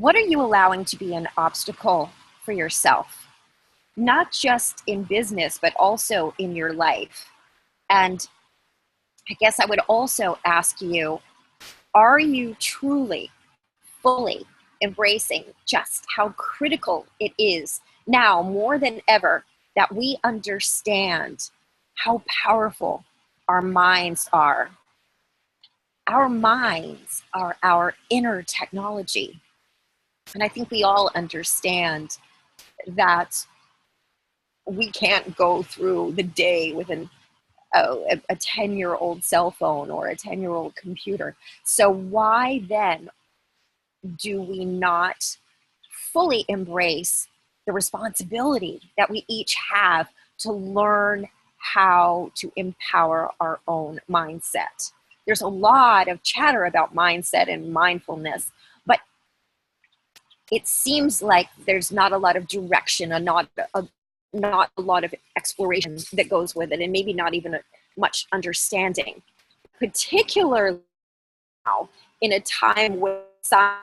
What are you allowing to be an obstacle for yourself? Not just in business, but also in your life. And I guess I would also ask you, are you truly, fully embracing just how critical it is now more than ever that we understand how powerful our minds are? Our minds are our inner technology. And I think we all understand that we can't go through the day with a 10-year-old cell phone or a 10-year-old computer. So why then do we not fully embrace the responsibility that we each have to learn how to empower our own mindset? There's a lot of chatter about mindset and mindfulness, but it seems like there's not a lot of direction and not a lot of exploration that goes with it, and maybe not even much understanding, particularly now in a time when some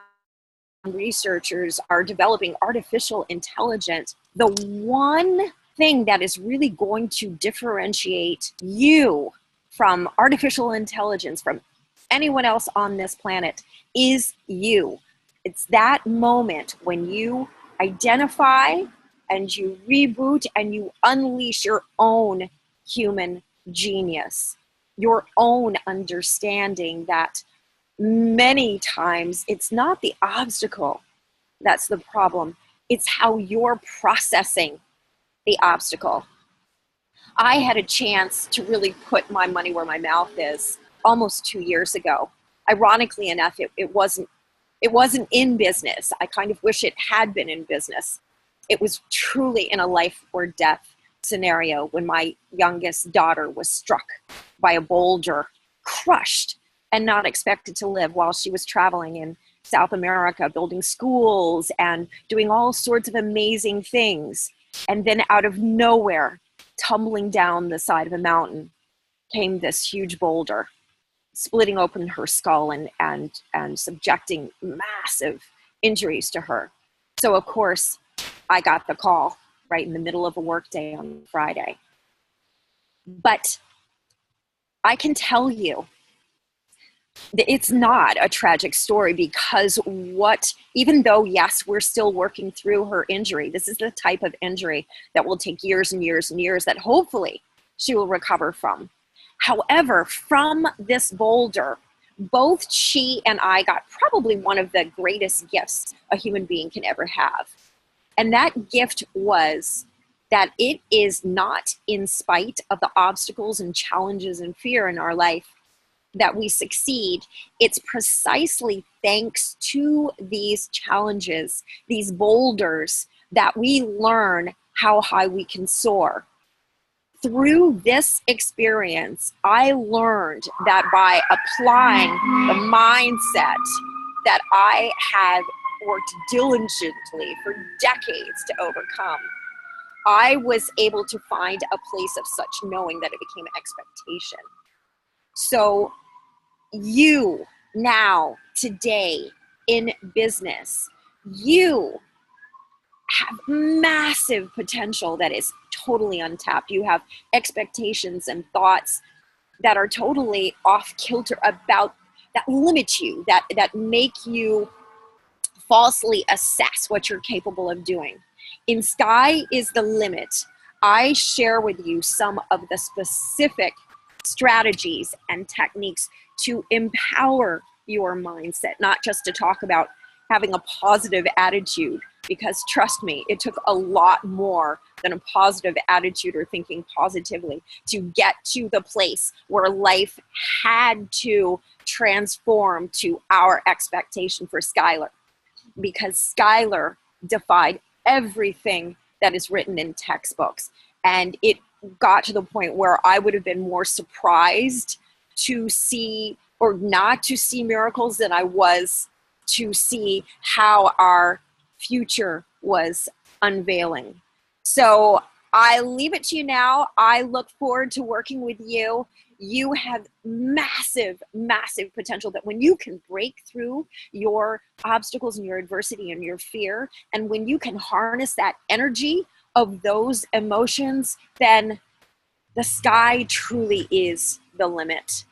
researchers are developing artificial intelligence. The one thing that is really going to differentiate you from artificial intelligence, from anyone else on this planet, is you. It's that moment when you identify and you reboot and you unleash your own human genius, your own understanding that many times it's not the obstacle that's the problem, it's how you're processing the obstacle. I had a chance to really put my money where my mouth is almost 2 years ago. Ironically enough, it wasn't in business. I kind of wish it had been in business. It was truly in a life or death scenario when my youngest daughter was struck by a boulder, crushed and not expected to live, while she was traveling in South America, building schools and doing all sorts of amazing things. And then out of nowhere, tumbling down the side of a mountain, came this huge boulder, splitting open her skull and subjecting massive injuries to her. So of course, I got the call right in the middle of a workday on Friday. But I can tell you that it's not a tragic story, because even though, yes, we're still working through her injury, this is the type of injury that will take years and years and years that hopefully she will recover from. However, from this boulder, both she and I got probably one of the greatest gifts a human being can ever have. And that gift was that it is not in spite of the obstacles and challenges and fear in our life that we succeed. It's precisely thanks to these challenges, these boulders, that we learn how high we can soar. Through this experience, I learned that by applying the mindset that I had worked diligently for decades to overcome, I was able to find a place of such knowing that it became expectation. So you now, today, in business, you have massive potential that is totally untapped. You have expectations and thoughts that are totally off kilter about, that limit you, that make you falsely assess what you're capable of doing. In Sky is the Limit, I share with you some of the specific strategies and techniques to empower your mindset, not just to talk about having a positive attitude, because trust me, it took a lot more than a positive attitude or thinking positively to get to the place where life had to transform to our expectation for Skylar, because Skylar defied everything that is written in textbooks. And it got to the point where I would have been more surprised to see or not to see miracles than I was to see how our future was unveiling. So I leave it to you now. I look forward to working with you. you have massive, massive potential that when you can break through your obstacles and your adversity and your fear, and when you can harness that energy of those emotions, then the sky truly is the limit.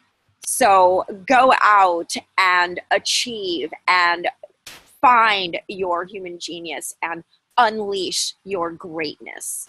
So go out and achieve and find your human genius and unleash your greatness.